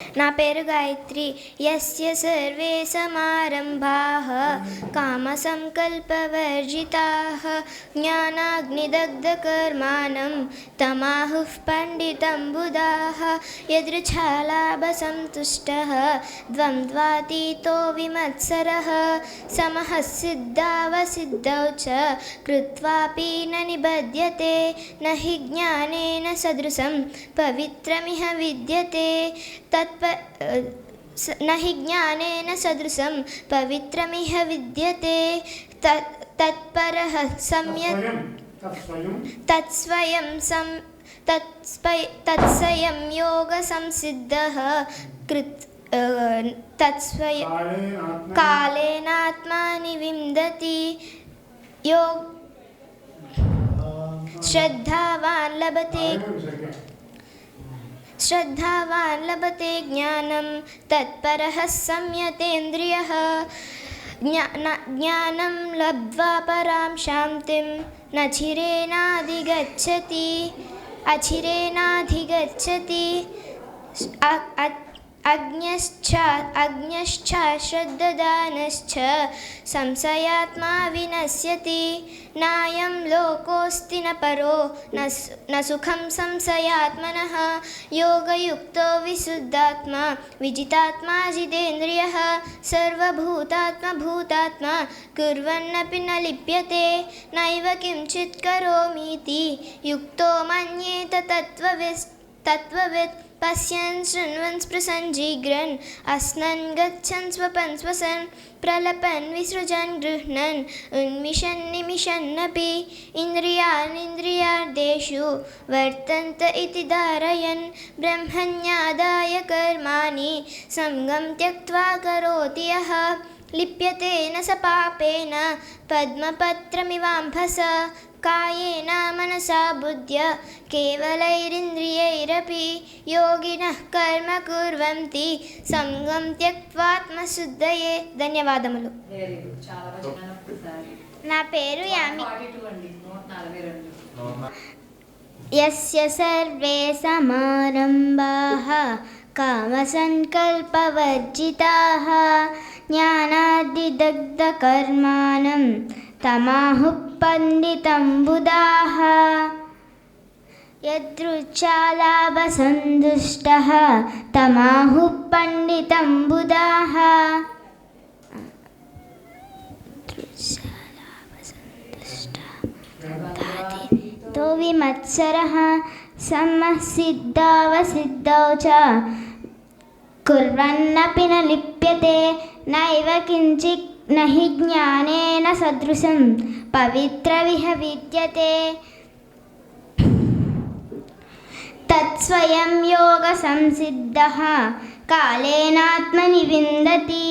నా పేరు గాయత్రి. యస్య సర్వే సమారంభాః కామసంకల్పవర్జితాః జ్ఞానాగ్నిదగ్ధకర్మాణం తమాహుః పండితం బుధాః యదృచ్ఛాలాభసంతుష్టః ద్వంద్వాతీతో విమత్సరः సమః సిద్ధావసిద్ధౌ చ కృత్వాపి న నిబధ్యతే నహి జ్ఞానేన సదృశం పవిత్రమిహ విద్యతే నహి జ్ఞానేన సదృశం పవిత్రమిహ విద్యతే తత్పరః సమ్యక్ తత్స్వయం యోగ సంసిద్ధః కాలేనాత్మాని విందతి శ్రద్ధావాన్ లభతే జ్ఞానం తత్పరః సంయతేంద్రియః జ్ఞానం లబ్ధ్వా పరాం శాంతిం అచిరేనాధిగచ్చతి అజ్ఞశ్చ శ్రద్ధానశ్చ సంశయాత్మా వినశ్యతి నాయం లోకోస్తి న పరో న సుఖం సంశయాత్మనః యోగయుక్తో విశుద్ధాత్మా విజితాత్మా జితేంద్రియః సర్వభూతాత్మా కుర్వన్నపి న లిప్యతే నైవ కించిత్ కరోమీతి యుక్తో మన్యేత తత్వవిత్ పశ్యన్ శృణ్వన్ స్పృశన్ జిఘ్రన్ అస్నన్ గచ్చన్ స్వపన్ శ్వసన్ ప్రలపన్ విసృజన్ గృహ్ణన్ ఉన్మిషన్ నిమిషన్నపి ఇంద్రియాణింద్రియార్థేషు వర్తంత ఇతి ధారయన్ బ్రహ్మణ్యాదాయ కర్మాణి సంగం త్యక్త్వా కరోతి యః లిప్యతే న స పాపేన పద్మపత్రమివాంభస కాయేన మనసా బుద్ధ్యా కేవలైరింద్రియైరపి యోగినః కర్మ కుర్వంతి సంగం త్యక్త్వాత్మశుద్ధయే. ధన్యవాదములు. నా పేరు యామి. యస్య సర్వే సమారంభాః కామసంకల్పవర్జితాః జ్ఞానాగ్నిదగ్ధకర్మాణం తమాహుః పండితం బుధాః యదృచ్ఛాలాభసంతుష్టః తమాహుః పండితం బుధాః తో విమత్సరః సమః సిద్ధావసిద్ధౌ చ కుర్వన్నపి న లిప్యతే నైవ కించిత్ నహి జ్ఞానేన సదృశం పవిత్రమిహ విద్యతే తత్స్వయం యోగ సంసిద్ధః కాలేనాత్మని విందతి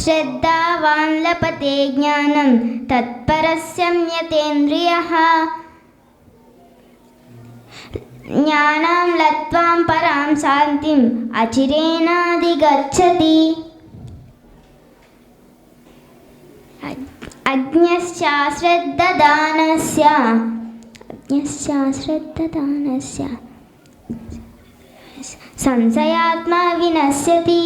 శ్రద్ధావాన్ లభతే జ్ఞానం తత్పరః సంయతేంద్రియః జ్ఞానం లబ్ధ్వా పరాం శాంతిం అచిరేనాధిగచ్చతి. అజ్ఞశ్చ శ్రద్ధానస్య సంశయాత్మా వినశ్యతి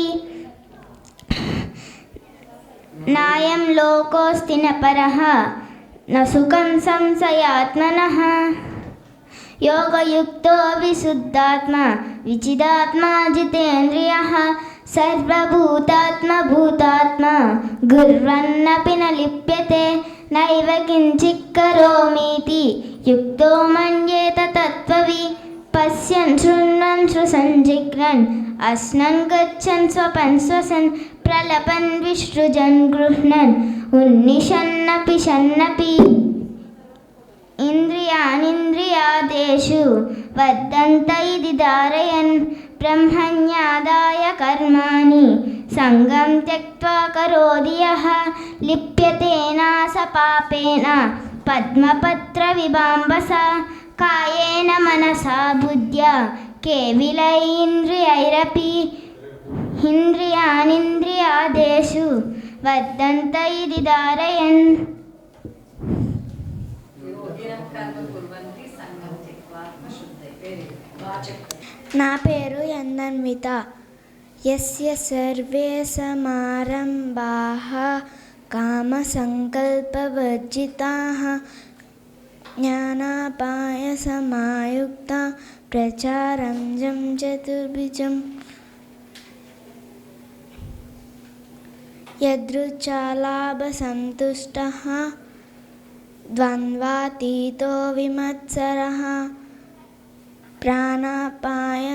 నాయం లోకోస్తి న పరః న సుఖం సంశయాత్మనః యోగయుక్తో విశుద్ధాత్మా విజితాత్మా జితేంద్రియః సర్వభూతాత్మా గుర్వన్నపి న లిప్యతే నైవ కించిత్ కరోమీతి యుక్తో మన్యేత తత్వవి పశ్యన్ శృణ్వన్ స్పృశన్ జిఘ్రన్ అస్నన్ గచ్చన్ స్వపన్ శ్వసన్ ప్రలపన్ విసృజన్ గృహ్ణన్ ఉన్నిషన్నపి షన్నపి ఇంద్రియాణింద్రియార్థేషు వర్తంత ఇతి ధారయన్ బ్రహ్మణ్యాదాయ కర్మాణి సంగం త్యక్త్వా కరోతి యః లిప్యతే న స పాపేన పద్మపత్రమివాంభస కాయేన మనసా బుద్ధ్యా కేవలైరింద్రియైరపి ఇంద్రియాణింద్రియార్థేషు వర్తంత ఇతి ధారయన్ నా పేరు యన్నన్విత. యస్య సర్వే సమారంభాః కామసంకల్పవర్జితాః జ్ఞానాపాయ సమాయుక్తా ప్రచారంజం చతుర్భుజం యదృచ్ఛాలాభసంతుష్టః ద్వంద్వాతీతో విమత్సరః ప్రాణాపాయ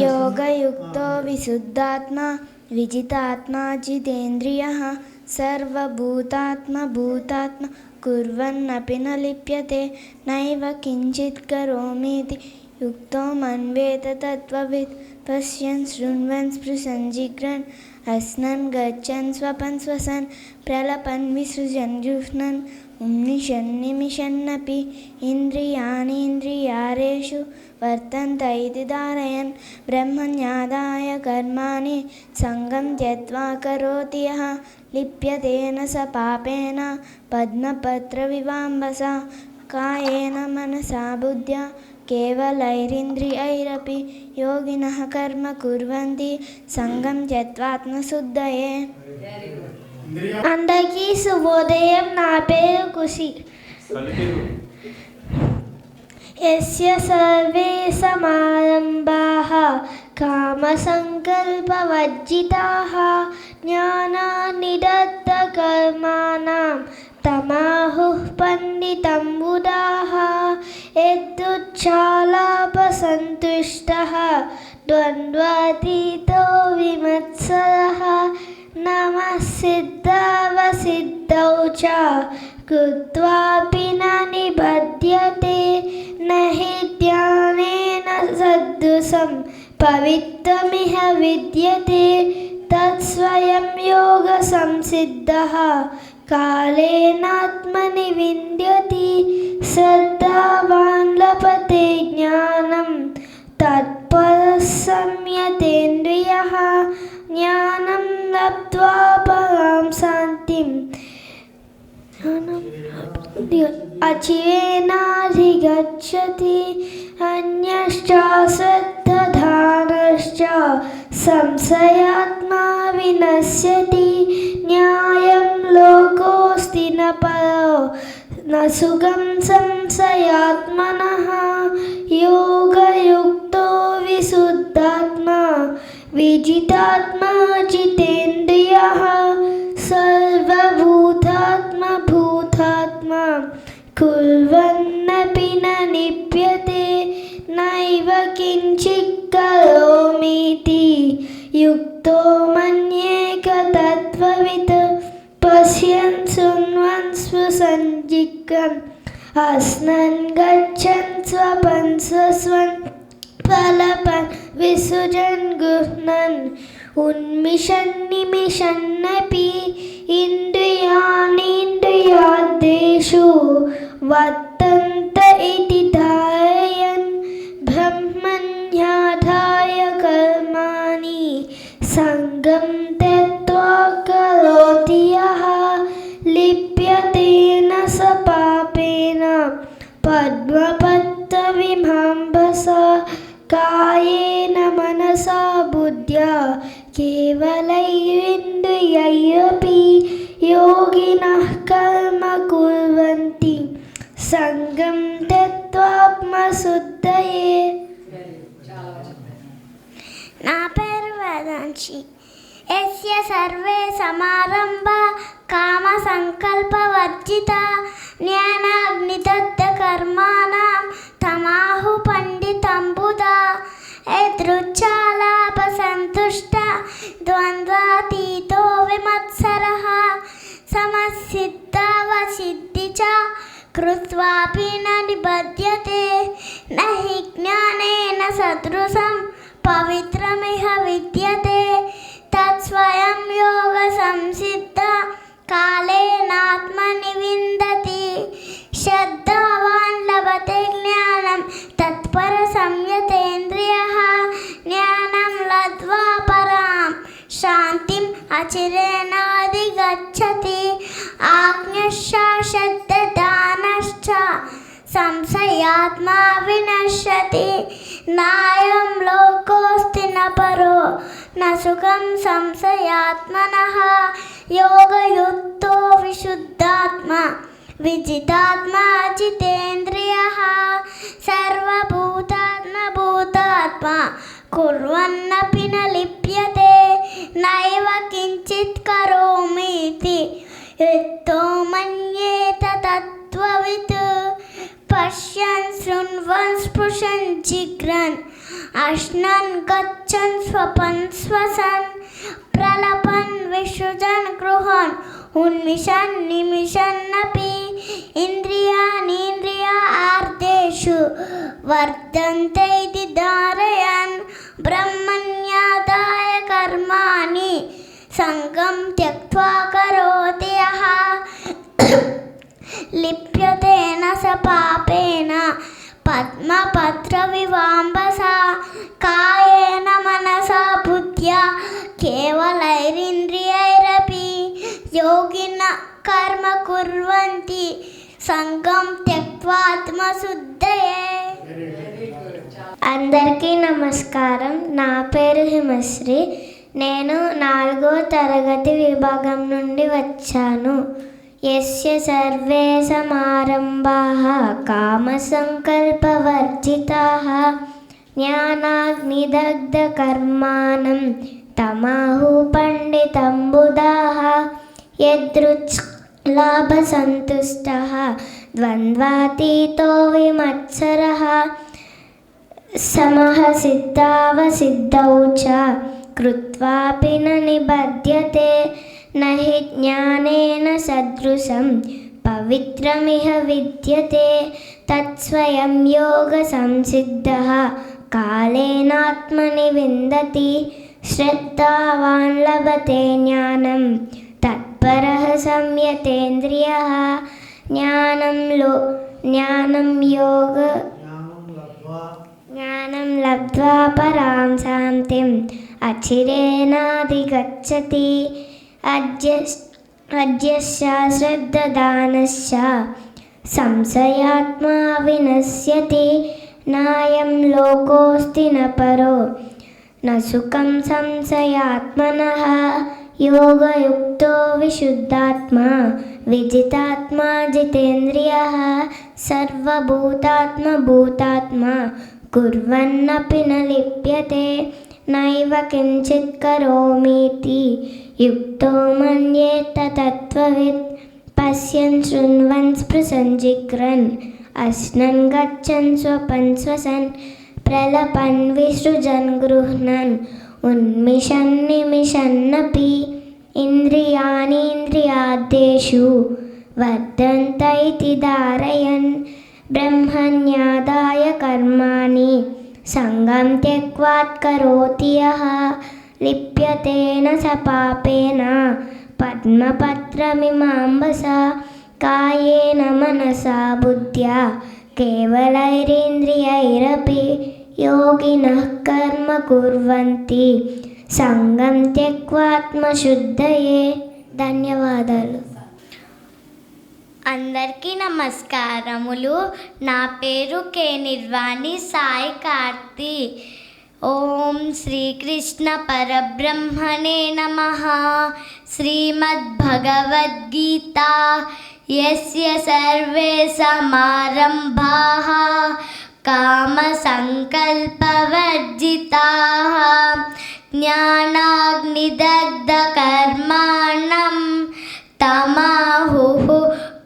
యోగయుక్తో విశుద్ధాత్మా విజితాత్మా జితేంద్రియః సర్వభూతాత్మా భూతాత్మా కుర్వన్నపి న లిప్యతే నైవ కించిత్ కరోమీతి యుక్తో మన్వేత తత్వవిత్ పశ్యన్ శృణ్వన్ స్పృశన్ జిఘ్రన్ అస్నన్ గచ్చన్ స్వపన్ శ్వసన్ ప్రలపన్ విసృజన్ జుహ్నన్ ఉన్మిషన్ నిమిషన్నపి ఇంద్రియాణీంద్రియారేషు వర్తంత ఇతి ధారయన్ బ్రహ్మణ్యాదాయ కర్మాణి సంగం త్యక్త్వా కరోతి యః లిప్యతేన స పాపేన పద్మపత్రవివాంబసా కాయేన మనసా బుద్ధ్యా కేవలైరింద్రియైరపి యోగినః కర్మ కుర్వంతి సంగం త్యక్త్వాత్మశుద్ధయే. అందరికీ శుభోదయం. నా పేరు ఖుషి. యస్య సర్వే సమారంభాః కామసంకల్పవర్జితాః జ్ఞానానిదత్తకర్మాణం తమాహుః పండితం బుధాః యదృచ్ఛాలాభసంతుష్టః ద్వంద్వాతీతో విమత్సరః నమః సిద్ధావసిద్ధౌ చ కృత్వాపి న నిబధ్యతే నహి ధ్యానేన సదృశం పవిత్రమిహ విద్యతే తత్స్వయం యోగ సంసిద్ధః కాలేనాత్మని వింద్యతి శ్రద్ధావాన్ లభతే జ్ఞానం తత్పరః సంయతేంద్రియః జ్ఞానం లబ్ధ్వా పరాం శాంతిం అచిరేనాధిగచ్చతి అన్యశ్చ శ్రద్ధధానశ్చ సంశయాత్మా వినశ్యతి న్యాయం లోకోస్తి న పరో న సుఖం సంశయాత్మనః యోగయుక్తో విశుద్ధాత్మా విజితాత్మా జితేంద్రియః సర్వభూతాత్మా భూతాత్మా కుర్వన్నపి న లిప్యతే నైవ కించిత్ కరోమీతి యుక్తో మన్యేత తత్వవిత్ పశ్యన్ శృణ్వన్ స్పృశన్ జిఘ్రన్ అస్నన్ గచ్చన్ స్వపన్ శ్వసన్ ప్రలపన్ విసృజన్ గృహ్ణన్ ఉన్మిషన్ నిమిషన్నపి ఇంద్రియాణీంద్రియార్థేషు వర్తంత ఇతి ధారయన్ బ్రహ్మణ్యాదాయ కర్మాణి సంగం త్యక్త్వా కరోతి యః లిప్యతేన స పాపేన పద్మపత్రవిమాంబసా కాయేన మనసా బుద్ధ్యా కేవలైరింద్రియైరపి యోగినః కర్మ కుర్వంతి సంగం త్యక్త్వాత్మశుద్ధయే. నా పేరు వేదాంశి. యస్య సర్వే సమారంభా కామసంకల్పవర్జితా జ్ఞానాగ్నిదగ్ధకర్మాణం తమాహు పండితం బుధా యదృచ్ఛాలాభసంతుష్ట ద్వంద్వాతీతో విమత్సరః సమసిద్ధావసిద్ధి చ కృత్వాపి న నిబధ్యతే నహి జ్ఞానేన సదృశం పవిత్రమిహ విద్యతే తత్స్వయం యోగ సంసిద్ధ కాలేనాత్మని విందతి శ్రద్ధావాన్ లభతే జ్ఞానం తత్పర సంయతేంద్రియః జ్ఞానం లబ్ధ్వా పరాం శాంతిం అచిరేనాధిగచ్చతి श्रद्धानश्च संशयात्मा विनश्यति नायं लोकोऽस्ति न परो न सुखं संशयात्मनः योगयुक्तो विशुद्धात्मा विजितात्मा जितेन्द्रियः सर्वभूतात्मा भूतात्मा कुर्वन्नपि न लिप्यते नैव किञ्चित् करोमीति युक्तो मन्येत तत्त्ववित् पश्यन् शृण्वन् स्पृशन् जिघ्रन् अश्नन् गच्छन् स्वपन् श्वसन् प्रलपन् विसृजन् गृहन् उन्मिषन् निमिषन्नपि इन्द्रियाणीन्द्रियार्थेषु वर्तन्ते इति धारयन् ब्रह्मण्यादाय कर्माणि सङ्गं त्यक्त्वा करोति यः लिप्यते न स पापेन पद्मपत्रविवाम्बसा कायेन मनसा बुद्ध्या केवलैरिन्द्रियैरपि योगिनः कर्म कुर्वन्ति సంగం త్యక్త్వాత్మశుద్ధయే. అందరికీ నమస్కారం. నా పేరు హిమశ్రీ. నేను 4వ తరగతి విభాగం నుండి వచ్చాను. యస్య సర్వే సమారంభాః కామసంకల్పవర్జితాః జ్ఞానాగ్నిదగ్ధకర్మాణం తమాహు పండితం బుధాః యదృచ్ఛ్లాభసంతుష్టः ద్వంద్వాతీతో విమత్సరः సమః సిద్ధావసిద్ధౌ చ కృత్వాపి న నిబధ్యతే నహి జ్ఞానేన సదృశం పవిత్రమిహ విద్యతే తత్స్వయం యోగ సంసిద్ధః కాలేనాత్మని విందతి శ్రద్ధావాన్ లభతే జ్ఞానం తత్పరః సంయతేంద్రియః జ్ఞానం లబ్ధ్వా పరాం శాంతిం అచిరేనాధిగచ్చతి. అజ్ఞస్య శ్రద్ధదానస్య సంశయాత్మా వినశ్యతి నాయం లోకోస్తి న పరో న సుఖం సంశయాత్మనః యోగయుక్తో విశుద్ధాత్మా విజితాత్మా జితేంద్రియః సర్వభూతాత్మ భూతాత్మా కుర్వన్నపి న లిప్యతే నైవ కించిత్ కరోమీతి యుక్తో మన్యేత తత్వవిత్ పశ్యన్ శృణ్వన్ స్పృశన్ జిఘ్రన్ అశ్నన్ గచ్చన్ స్వపన్ శ్వసన్ ప్రలపన్ విసృజన్ గృహ్ణన్ ఉన్మిషన్ నిమిషన్నపి ఇంద్రియాణీంద్రియార్థేషు వర్ధంత ఇతి ధారయన్ బ్రహ్మణ్యాదాయ కర్మాణి సంగం త్యక్త్వాత్ కరోతి యః లిప్యతే న స పాపేన పద్మపత్రమిమాంబసా కాయేన మనసా బుద్ధ్యా కేవలైరింద్రియైరపి యోగినః కర్మ కుర్వంతి సంగం త్యక్త్వాత్మశుద్ధయే. ధన్యవాదాలు. అందరికీ నమస్కారములు. నా పేరు కే నిర్వాణి సాయి కార్తి. ఓం శ్రీకృష్ణ పరబ్రహ్మణే నమః. శ్రీమద్భగవద్గీత యస్య సర్వే సమారంభాః కామసంకల్పవర్జితాః జ్ఞానాగ్నిదగ్ధకర్మాణం తమాహుః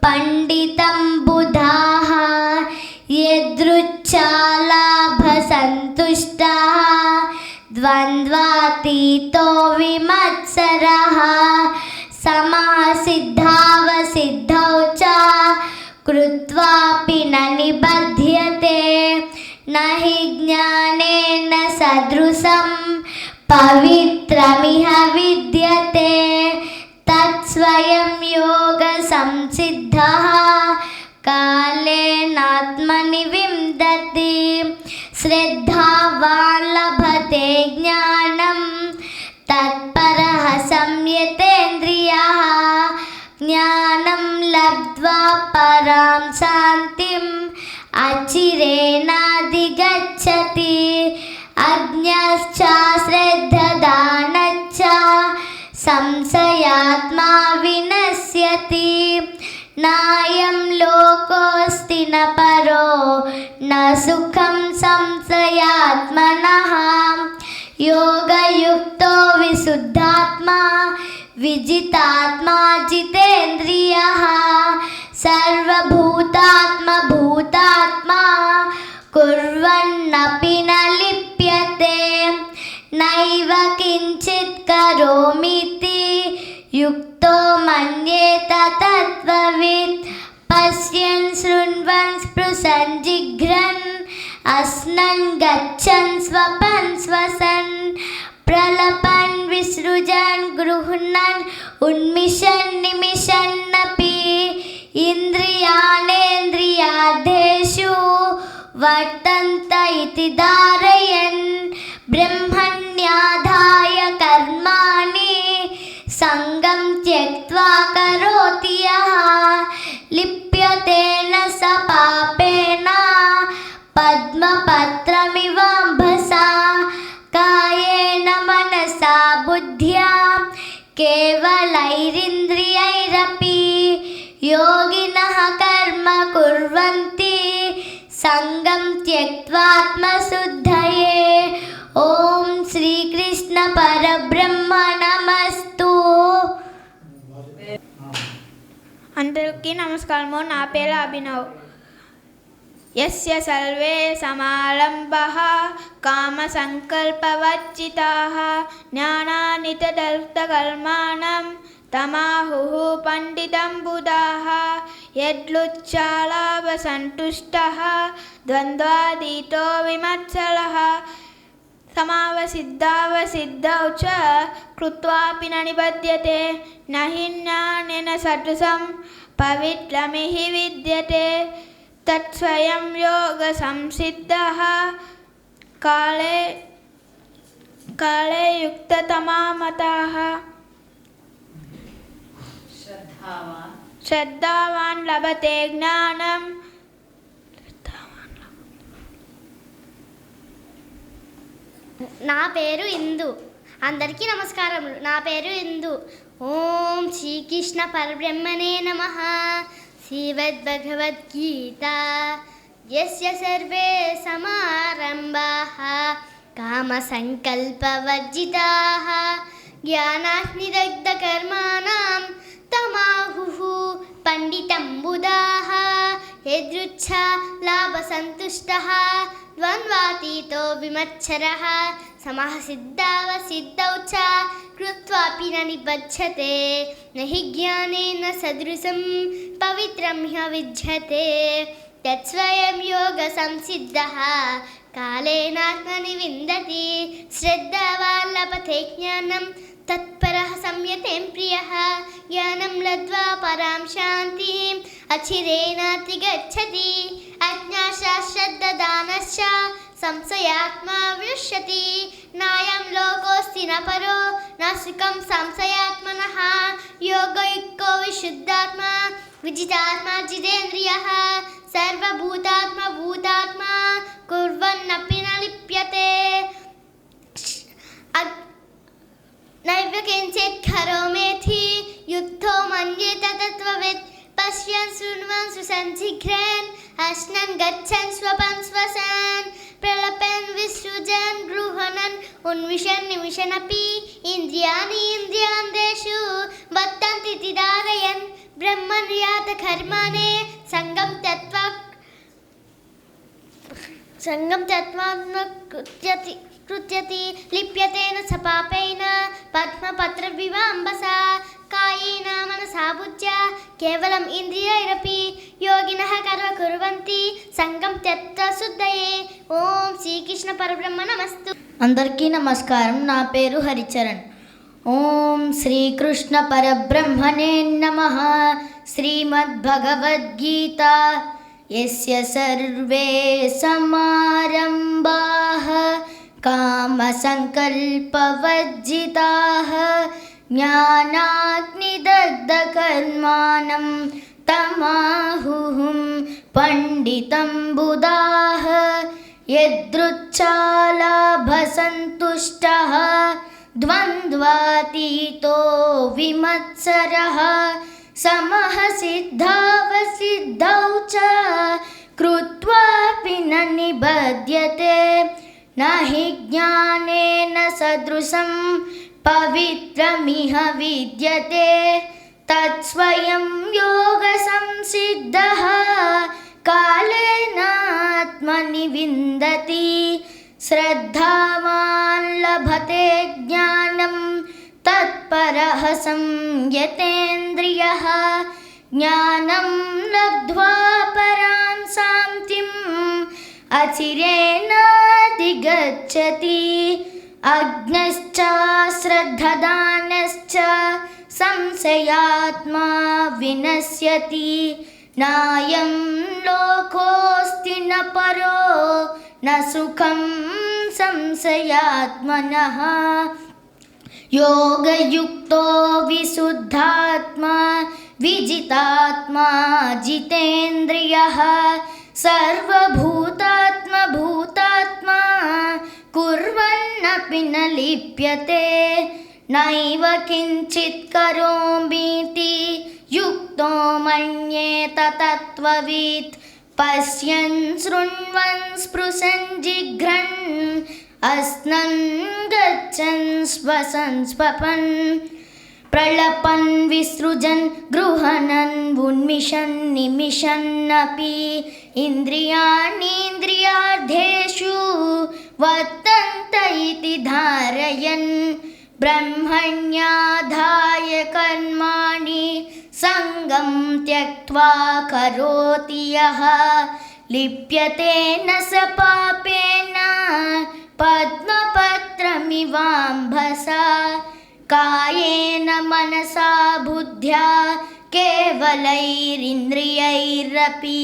పండితం బుధాః యదృచ్ఛాలాభసంతుష్టः ద్వంద్వాతీతో విమత్సరः సమః సిద్ధావసిద్ధౌ చ కృత్వాపి న నిబధ్యతే నహి జ్ఞానేన సదృశం పవిత్రమిహ విద్యతే తత్స్వయం యోగ సంసిద్ధః కాలేనాత్మని విందతి శ్రద్ధావాన్ లభతే జ్ఞానం తత్పరః సంయతేంద్రియః జ్ఞానం लब्ध्वा परां शान्तिम् अचिरेणाधिगच्छति अज्ञश्च श्रद्धदानश्च संशयात्मा विनश्यति नायं लोकोऽस्ति न परो न सुखं संशयात्मनः योगयुक्तो विशुद्धात्मा विजितात्मा जितेन्द्रियः सर्वभूतात्मा भूतात्मा कुर्वन्नपि न लिप्यते नैव किञ्चित् करोमीति युक्तो मन्येत तत्त्ववित् पश्यन् शृण्वन् स्पृशन् जिघ्रन् अस्नन् गच्छन् स्वपन् श्वसन् प्रलपन् विसृजन् गृह्णन् उन्मिषन् निमिषन्नपि इन्द्रियाणेन्द्रियार्थेषु वर्तन्त इति धारयन् ब्रह्मण्याधाय कर्माणि सङ्गं त्यक्त्वा करोति यः लिप्यते न स पापेन पद्मपत्रमिवाम्भसा कायेन मनसा बुद्ध्या केवलैरिन्द्रियैरपि योगिनः कर्म कुर्वन्ति सङ्गं त्यक्त्वात्मशुद्धये ओम श्रीकृष्ण परब्रह्मणमस्तु। అందరికీ నమస్కారము. నా పేరు అభినవ్. యస్య సర్వే సమారంభః కామ సంకల్పవర్జితాః జ్ఞానానితదర్థకర్మాణం తమాహుః పండితం బుధాః యద్లుచ్ఛాలాభసంతుష్టః ద్వంద్వాతీతో విమత్సరః समावसिद्धौ च कृत्वापि न निबध्यते न हि ज्ञानेन सदृशं पवित्रमिहि विद्यते तत्स्वयं योगसंसिद्धः काले युक्ततमा मताः श्रद्धावान् लभते ज्ञानं నా పేరు ఇందు. అందరికీ నమస్కారములు. నా పేరు ఇందు. ఓం శ్రీకృష్ణ పరబ్రహ్మణే నమః. శ్రీమద్భగవద్గీత యస్య సర్వే సమారంభాః కామ సంకల్పవర్జితాః జ్ఞానాగ్నిదగ్ధకర్మాణం తమాహుః పండితం బుధాః యదృచ్ఛా లాభసంతుష్టः ద్వంద్వాతీతో విమత్సరः సమః సిద్ధౌ చ కృత్వాపి న నిబధ్యతే న హి జ్ఞానేన సదృశం పవిత్రం హ్య విద్యతే తత్స్వయం యోగ సంసిద్ధः కాలేనాత్మని విందతి శ్రద్ధావాన్ లభతే జ్ఞానం తత్పరః సంయతేం ప్రియః జ్ఞానం లబ్ధ్వా పరాం శాంతిం అచిరేణాతిగచ్చతి అజ్ఞాశ్రద్ధదానశ్చ సంశయాత్మా వినశ్యతి నాయం లోకోస్తి న పరో న సుఖం సంశయాత్మనః యోగయుక్తో విశుద్ధాత్మా విజితాత్మా జితేంద్రియః సర్వభూతాత్మా భూతాత్మా కుర్వన్నపి న లిప్యతే నైవ కించిత్ కరోమేతి యుక్తో మన్యేత తత్వవిత్ పశ్యన్ శృణ్వన్ సుసన్ జిఘ్రన్ అశ్నన్ గచ్చన్ స్వపన్ శ్వసన్ ప్రలపన్ విసృజన్ గృహణన్ ఉన్మిషన్ నిమిషనపి ఇంద్రియాణి ఇంద్రియాందేషు వర్తంతి ఇతి ధారయన్ బ్రహ్మణ్యాత కర్మణే సంగం కృత్యతి లిప్యతేన స పాపేన పద్మపత్రవివాంబసా కాయేన మనసా బుద్ధ్యా కేవలం ఇంద్రియైరపి యోగినః కర్మ కుర్వంతి సంగం త్యక్త్వా శుద్ధయే ఓం శ్రీకృష్ణ పరబ్రహ్మణమస్తు. అందరికీ నమస్కారం. నా పేరు హరిచరణ్. ఓం శ్రీకృష్ణ పరబ్రహ్మణే నమః. శ్రీమద్భగవద్గీత యస్య సర్వే సమారంభాః కామసంకల్పవర్జితాః జ్ఞానాగ్నిదగ్ధకర్మాణం तमाहुः पंडितं बुधाः यदृच्छालाभसन्तुष्टः द्वन्द्वातीतो विमत्सरः समः सिद्धावसिद्धौ च कृत्वापि न निबध्यते न हि ज्ञानेन सदृशं पवित्रमिह विद्यते तत्स्वयं योगसंसिद्धः कालेनात्मनि विन्दति श्रद्धावान् लभते ज्ञानं तत्परः संयतेन्द्रियः ज्ञानं लब्ध्वा परां शान्तिम् अचिरेणाधिगच्छति अज्ञश्च श्रद्धदानश्च संशयात्मा विनश्यति नायं लोकोऽस्ति न परो न सुखं संशयात्मनः योगयुक्तो विशुद्धात्मा विजितात्मा जितेन्द्रियः सर्वभूतात्मा भूतात्मा कुर्वन्नपि न लिप्यते नैव किञ्चित् करोमीति युक्तो मन्येत तत्त्ववित् पश्यन् शृण्वन् स्पृशन् जिघ्रन् अस्नन् गच्छन् श्वसन् स्वपन् प्रलपन् विसृजन् गृह्णन् उन्मिषन् निमिषन्नपि इन्द्रियाणीन्द्रियार्थेषु वर्तन्त इति धारयन् ब्रह्मण्याधाय कर्माणि सङ्गं त्यक्त्वा करोति यः लिप्यते न स पापेन पद्मपत्रमिवाम्भसा कायेन मनसा बुद्ध्या केवलैरिन्द्रियैरपि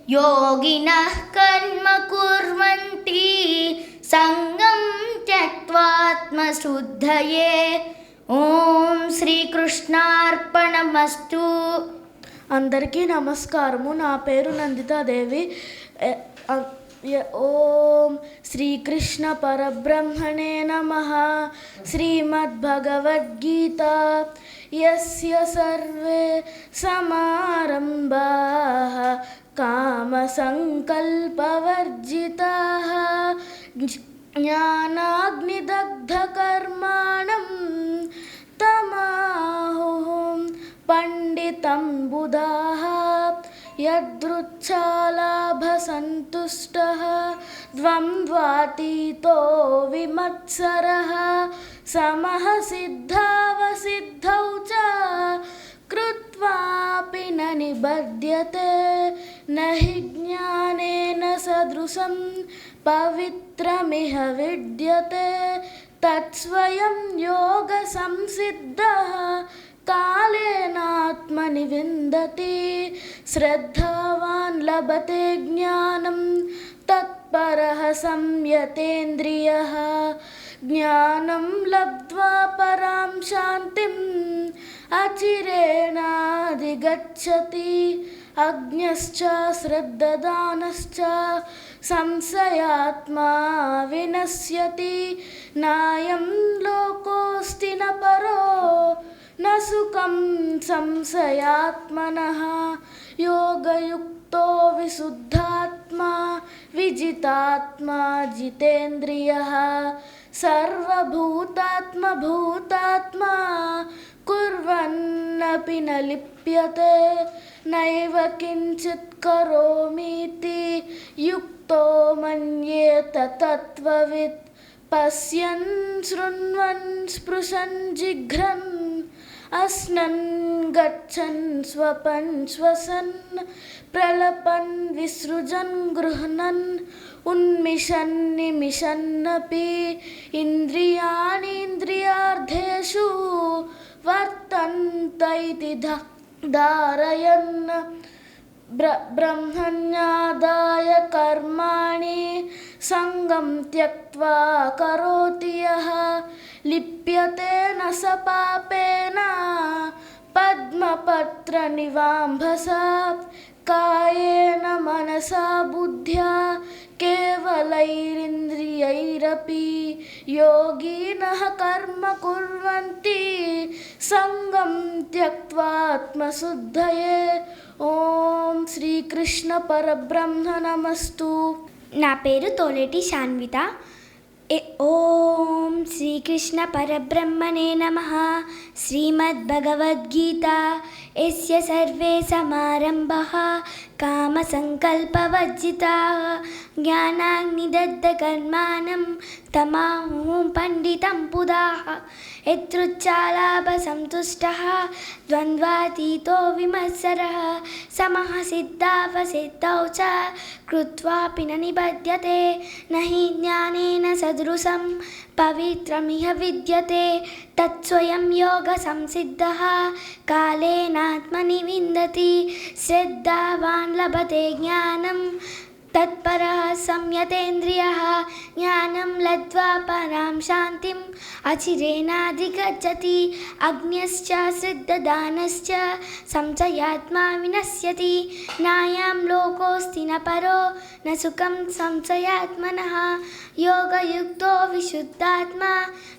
योगिनः कर्म कुर्वन्ति संगं त्यक्त्वात्मशुद्धये। ఓం శ్రీకృష్ణార్పణమస్తు. అందరికీ నమస్కారము. నా పేరు నందితాదేవి. ఓం శ్రీకృష్ణ పరబ్రహ్మణే నమః. శ్రీమద్భగవద్గీత యస్య సర్వే సమారంభాః కామసంకల్పవర్జితాః జ్ఞానాగ్నిదగ్ధకర్మాణం తమాహుః పండితం బుధాః యదృచ్ఛాలాభసంతుష్టः ద్వంద్వాతీతో విమత్సరः సమః సిద్ధావసిద్ధౌ చ కృత్వాపి న నిబధ్యతే నహి జ్ఞానేన సదృశం పవిత్రమిహ విద్యతే తత్స్వయం యోగ సంసిద్ధః కాలేనాత్మని విందతి శ్రద్ధావాన్ లభతే జ్ఞానం తత్పరః సంయతేంద్రియః జ్ఞానం లబ్ధ్వా పరాం శాంతిం అచిరేణాధిగచ్చతి అజ్ఞశ్చ శ్రద్ధదానశ్చ సంశయాత్మా వినశ్యతి నాయం లోకోస్తి న పరో న సుఖం సంశయాత్మనః యోగయుక్తో విశుద్ధాత్మా విజితాత్మా జితేంద్రియః సర్వభూతాత్మ భూతాత్మా కుర్వన్నపి న లిప్యతే నైవ కించిత్ కరోమీతి యుక్తో మన్యేత తత్వవిత్ పశ్యన్ శృణ్వన్ స్పృశన్ జిఘ్రన్ అస్నన్ గచ్చన్ స్వపన్ శ్వసన్ ప్రలపన్ విసృజన్ గృహ్ణన్ ఉన్మిషన్ నిమిషన్నపి ఇంద్రియాణీంద్రియార్థేషు వర్తంత ఇతి ధారయన్ బ్రహ్మణ్యాదాయ కర్మాణి సంగం త్యక్త్వా కరోతి యః లిప్యతే న స పాపేన पद्मपत्रनिवाम्भसा कायेन मनसा बुद्ध्या केवलैरिन्द्रियैरपि योगिनः कर्म कुर्वन्ति संगं त्यक्त्वात्मशुद्धये। ఓం శ్రీకృష్ణ పరబ్రహ్మ నమస్తు. నా పేరు తోలేటి శాన్విత. ఓం శ్రీకృష్ణ పరబ్రహ్మణే నమః. శ్రీమద్భగవద్గీత యస్య సర్వే సమారంభః కామసంకల్పవర్జితాః జ్ఞానాగ్నిదగ్ధకర్మాణం తమాహుం పండితం పుదాః యతృచ్ఛాలాభసంతుష్టః ద్వంద్వాతీతో విమత్సరः సమః సిద్ధావసిద్ధౌ చ కృత్వాపి న నిబధ్యతే నహి జ్ఞానేన సదృశం పవిత్రమిహ విద్యతే తత్స్వయం యోగ సంసిద్ధః కాలేనాత్మని విందతి శ్రద్ధావాన్ లభతే జ్ఞానం తత్పరః సంయతేంద్రియః జ్ఞానం లబ్ధ్వా పరాం శాంతిం అచిరేణాధిగచ్చతి అజ్ఞశ్చ శ్రద్ధదానశ్చ సంశయాత్మా వినశ్యతి నాయం లోకోస్తి న పరో న సుఖం సంశయాత్మనః యోగయుక్తో విశుద్ధాత్మా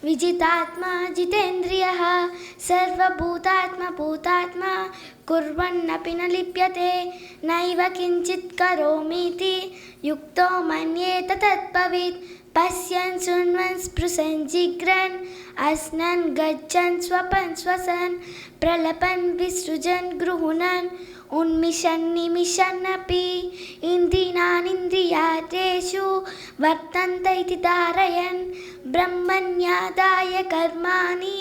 విజితాత్మా జితేంద్రియః సర్వభూతాత్మా భూతాత్మా కుర్వన్నపి న లిప్యతే నైవ కించిత్ కరోమీతి యుక్తో మన్యేత తత్పవిత్ పశ్యన్ శృణ్వన్ స్పృశన్ జిఘ్రన్ అస్నన్ గచ్చన్ స్వపన్ శ్వసన్ ప్రలపన్ విసృజన్ గృహుణన్ ఉన్మిషన్ నిమిషన్నపి ఇంద్రియాణీంద్రియార్థేషు వర్తంత ఇతి ధారయన్ బ్రహ్మణ్యాదాయ కర్మాణి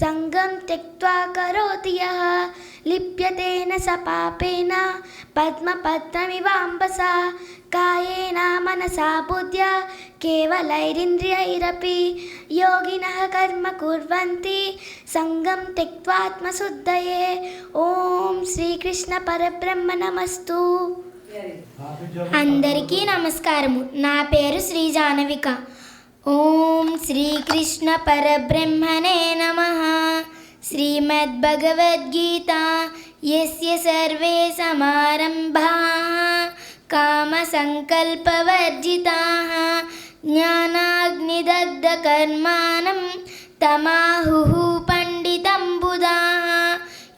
సంగం త్యక్త్వా కరోతి యః లిప్యతేన స పాపేన పద్మపత్రమివాంబసా కాయేన మనసా బుద్ధ్యా కేవలైరింద్రియైరపి యోగినః కర్మ కుర్వంతి సంగం త్యక్త్వాత్మశుద్ధయే. ఓం శ్రీకృష్ణ పరబ్రహ్మ నమస్తు. అందరికీ నమస్కారము. నా పేరు శ్రీ జానవిక. ఓం శ్రీకృష్ణ పరబ్రహ్మణే నమః. శ్రీమద్భగవద్గీత యస్య సర్వే సమారంభాః కామసంకల్పవర్జితాః జ్ఞానాగ్నిదగ్ధకర్మాణం తమాహుః పండితం బుధాః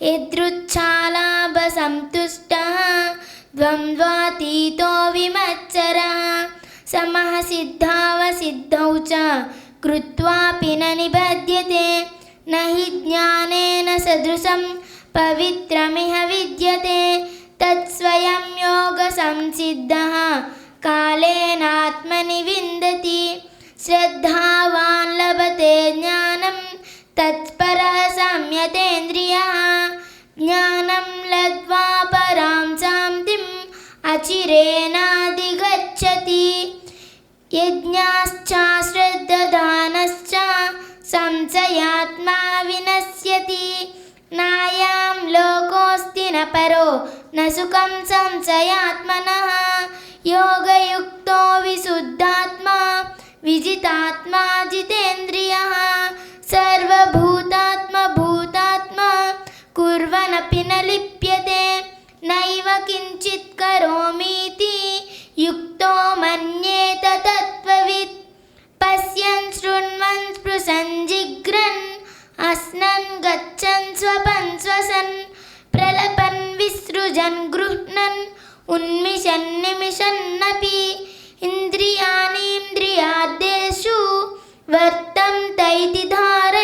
యదృచ్ఛాలాభసంతుష్టः ద్వంద్వాతీతో విమత్సరः సమః సిద్ధావసిద్ధౌ చ కృత్వాపి న నిబధ్యతే నహి జ్ఞానేన సదృశం పవిత్రమిహ విద్యతే తత్స్వయం యోగ సంసిద్ధః కాలేనాత్మని విందతి శ్రద్ధావాన్ లభతే జ్ఞానం తత్పరః సంయతేంద్రియః జ్ఞానం లబ్ధ్వా పరాం శాంతిం అచిరేణాధిగచ్చతి యజ్ఞాశ్చ శ్రద్ధదానశ్చ సంశయాత్మా వినశ్యతి నాయం లోకోస్తి న పరో న సుఖం సంశయాత్మనః యోగయుక్తో విశుద్ధాత్మా విజితాత్మా జితేంద్రియః సర్వభూతాత్మా భూతాత్మా కుర్వనపి న లిప్యతే నైవ కించిత్ కరోమీతి యుక్తో మన్యేత తత్వవిత్ పశ్యన్ శృణ్వన్ స్పృశన్ జిఘ్రన్ అస్నన్ గచ్చన్ స్వపన్ శ్వసన్ ప్రలపన్ విసృజన్ గృహ్ణన్ ఉన్మిషన్ నిమిషన్నపి ఇంద్రియాణీంద్రియార్థేషు వర్తంత ఇతి ధారయన్